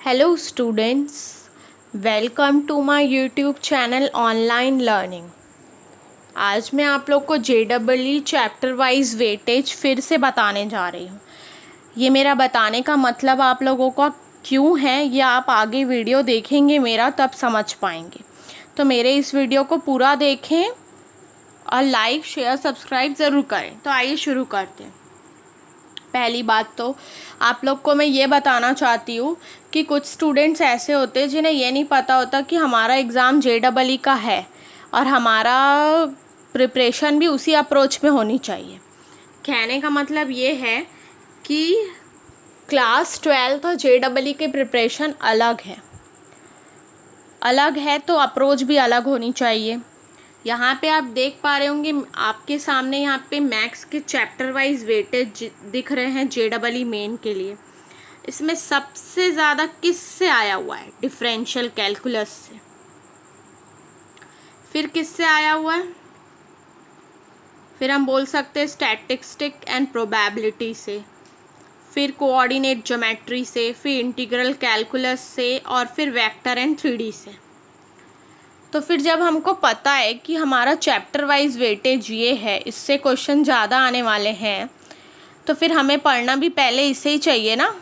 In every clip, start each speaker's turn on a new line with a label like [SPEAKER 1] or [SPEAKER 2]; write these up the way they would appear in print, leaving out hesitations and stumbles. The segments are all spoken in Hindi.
[SPEAKER 1] Hello students, welcome to my YouTube channel online learning. आज मैं आप लोग को JEE चैप्टर वाइज वेटेज फिर से बताने जा रही हूँ। ये मेरा बताने का मतलब आप लोगों का क्यों है, ये आप आगे वीडियो देखेंगे मेरा तब समझ पाएंगे। तो मेरे इस वीडियो को पूरा देखें और लाइक शेयर सब्सक्राइब ज़रूर करें। तो आइए शुरू करते हैं। पहली बात तो आप लोग को मैं ये बताना चाहती हूँ कि कुछ स्टूडेंट्स ऐसे होते हैं जिन्हें ये नहीं पता होता कि हमारा एग्ज़ाम JEE का है और हमारा प्रिपरेशन भी उसी अप्रोच में होनी चाहिए। कहने का मतलब ये है कि क्लास 12 और JEE की प्रिपरेशन अलग है तो अप्रोच भी अलग होनी चाहिए। यहाँ पे आप देख पा रहे होंगे आपके सामने यहाँ पे मैथ्स के चैप्टर वाइज वेटेज दिख रहे हैं JEE मेन के लिए। इसमें सबसे ज़्यादा किस से आया हुआ है? डिफरेंशियल कैलकुलस से। फिर किस से आया हुआ है? फिर हम बोल सकते हैं स्टैटिस्टिक एंड प्रोबेबिलिटी से, फिर कोऑर्डिनेट ज्योमेट्री से, फिर इंटीग्रल कैलकुलस से और फिर वेक्टर एंड 3D से। तो फिर जब हमको पता है कि हमारा चैप्टर वाइज वेटेज ये है, इससे क्वेश्चन ज़्यादा आने वाले हैं, तो फिर हमें पढ़ना भी पहले इसे ही चाहिए ना।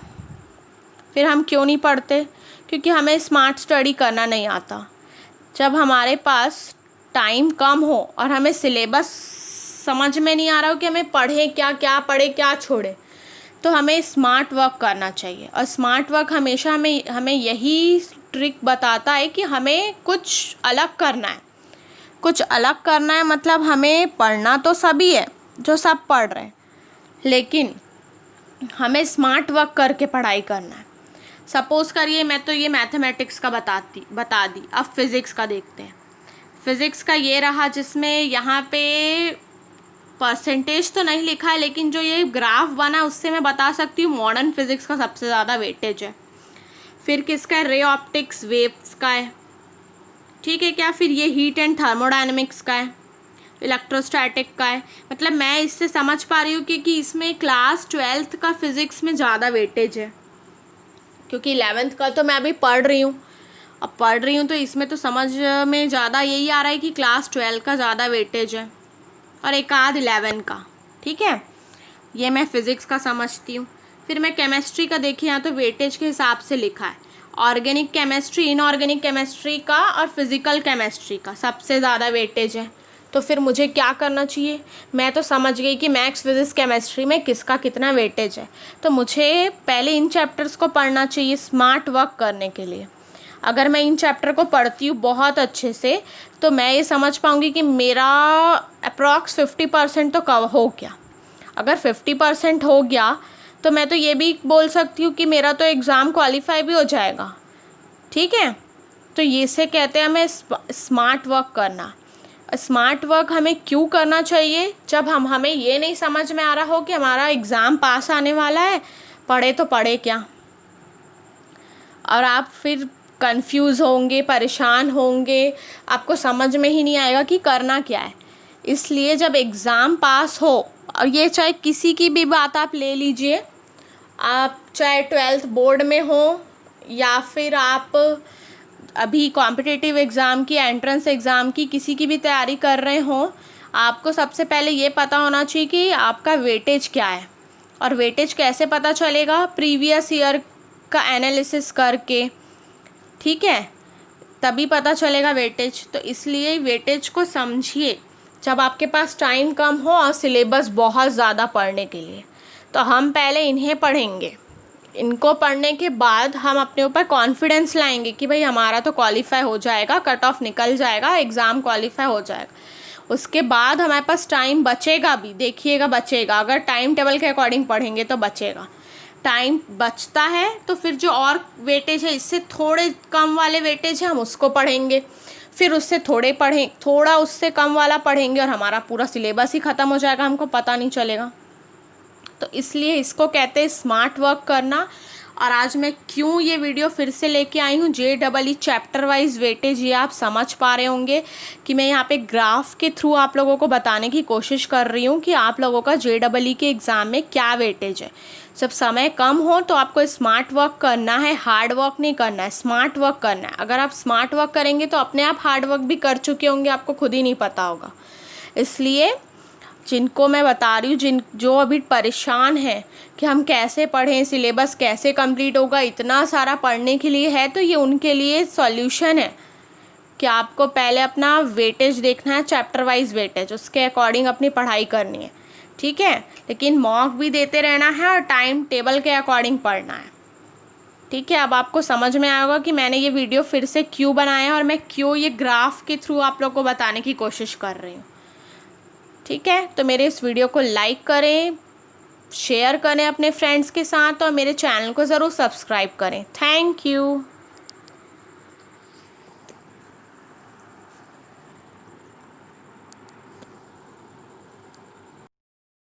[SPEAKER 1] फिर हम क्यों नहीं पढ़ते? क्योंकि हमें स्मार्ट स्टडी करना नहीं आता। जब हमारे पास टाइम कम हो और हमें सिलेबस समझ में नहीं आ रहा हो कि हमें पढ़ें क्या पढ़े क्या छोड़े, तो हमें स्मार्ट वर्क करना चाहिए। और स्मार्ट वर्क हमेशा हमें यही ट्रिक बताता है कि हमें कुछ अलग करना है। कुछ अलग करना है मतलब हमें पढ़ना तो सभी है जो सब पढ़ रहे हैं, लेकिन हमें स्मार्ट वर्क करके पढ़ाई करना है। सपोज़ करिए मैं तो ये मैथमेटिक्स का बता दी, अब फिज़िक्स का देखते हैं। फिज़िक्स का ये रहा जिसमें यहाँ पे परसेंटेज तो नहीं लिखा है, लेकिन जो ये ग्राफ बना उससे मैं बता सकती हूँ मॉडर्न फिज़िक्स का सबसे ज़्यादा वेटेज है। फिर किसका है? रे ऑप्टिक्स वेव्स का है, ठीक है क्या? फिर ये हीट एंड थर्मोडायनेमिक्स का है, इलेक्ट्रोस्टैटिक का है। मतलब मैं इससे समझ पा रही हूँ कि इसमें क्लास 12th का फिज़िक्स में ज़्यादा वेटेज है, क्योंकि 11th का तो मैं अभी पढ़ रही हूँ तो इसमें तो समझ में ज़्यादा यही आ रहा है कि क्लास 12 का ज़्यादा वेटेज है और एक आध 11 का। ठीक है, ये मैं फ़िज़िक्स का समझती हूँ। फिर मैं केमिस्ट्री का देखिए, यहाँ तो वेटेज के हिसाब से लिखा है। ऑर्गेनिक केमिस्ट्री, इनऑर्गेनिक केमिस्ट्री का और फिज़िकल केमिस्ट्री का सबसे ज़्यादा वेटेज है। तो फिर मुझे क्या करना चाहिए? मैं तो समझ गई कि मैथ्स फिज़िक्स केमिस्ट्री में किसका कितना वेटेज है, तो मुझे पहले इन चैप्टर्स को पढ़ना चाहिए स्मार्ट वर्क करने के लिए। अगर मैं इन चैप्टर को पढ़ती हूँ बहुत अच्छे से, तो मैं ये समझ पाऊँगी कि मेरा अप्रॉक्स 50% तो कवर हो गया। अगर 50% हो गया तो मैं तो ये भी बोल सकती हूँ कि मेरा तो एग्ज़ाम क्वालिफाई भी हो जाएगा। ठीक है, तो ये से कहते हैं हमें स्मार्ट वर्क करना। स्मार्ट वर्क हमें क्यों करना चाहिए? जब हमें ये नहीं समझ में आ रहा हो कि हमारा एग्ज़ाम पास आने वाला है, पढ़े तो पढ़े क्या। और आप फिर कंफ्यूज होंगे, परेशान होंगे, आपको समझ में ही नहीं आएगा कि करना क्या है। इसलिए जब एग्ज़ाम पास हो, और ये चाहे किसी की भी बात आप ले लीजिए, आप चाहे 12th बोर्ड में हो या फिर आप अभी कॉम्पिटिटिव एग्ज़ाम की, एंट्रेंस एग्ज़ाम की, किसी की भी तैयारी कर रहे हो, आपको सबसे पहले ये पता होना चाहिए कि आपका वेटेज क्या है। और वेटेज कैसे पता चलेगा? प्रीवियस ईयर का एनालिसिस करके, ठीक है, तभी पता चलेगा वेटेज। तो इसलिए वेटेज को समझिए जब आपके पास टाइम कम हो और सिलेबस बहुत ज़्यादा पढ़ने के लिए। तो हम पहले इन्हें पढ़ेंगे, इनको पढ़ने के बाद हम अपने ऊपर कॉन्फिडेंस लाएंगे कि भाई हमारा तो क्वालिफाई हो जाएगा, कट ऑफ निकल जाएगा, एग्ज़ाम क्वालिफाई हो जाएगा। उसके बाद हमारे पास टाइम बचेगा भी, देखिएगा बचेगा। अगर टाइम टेबल के अकॉर्डिंग पढ़ेंगे तो बचेगा। टाइम बचता है तो फिर जो और वेटेज है, इससे थोड़े कम वाले वेटेज है, हम उसको पढ़ेंगे। फिर उससे थोड़ा उससे कम वाला पढ़ेंगे और हमारा पूरा सिलेबस ही ख़त्म हो जाएगा, हमको पता नहीं चलेगा। तो इसलिए इसको कहते हैं स्मार्ट वर्क करना। और आज मैं क्यों ये वीडियो फिर से लेके आई हूँ, JEE चैप्टर वाइज वेटेज, ये आप समझ पा रहे होंगे कि मैं यहाँ पे ग्राफ के थ्रू आप लोगों को बताने की कोशिश कर रही हूँ कि आप लोगों का JEE के एग्ज़ाम में क्या वेटेज है। जब समय कम हो तो आपको स्मार्ट वर्क करना है, हार्ड वर्क नहीं करना है, स्मार्ट वर्क करना है। अगर आप स्मार्ट वर्क करेंगे तो अपने आप हार्ड वर्क भी कर चुके होंगे, आपको खुद ही नहीं पता होगा। इसलिए जिनको मैं बता रही हूँ, जो अभी परेशान है कि हम कैसे पढ़ें, सिलेबस कैसे कंप्लीट होगा, इतना सारा पढ़ने के लिए है, तो ये उनके लिए सॉल्यूशन है कि आपको पहले अपना वेटेज देखना है, चैप्टर वाइज वेटेज, उसके अकॉर्डिंग अपनी पढ़ाई करनी है, ठीक है। लेकिन मॉक भी देते रहना है और टाइम टेबल के अकॉर्डिंग पढ़ना है, ठीक है। अब आपको समझ में आया होगा कि मैंने ये वीडियो फिर से क्यों बनाया है और मैं क्यों ये ग्राफ के थ्रू आप लोग को बताने की कोशिश कर रही हूँ, ठीक है। तो मेरे इस वीडियो को लाइक करें, शेयर करें अपने फ्रेंड्स के साथ और मेरे चैनल को ज़रूर सब्सक्राइब करें। Thank you.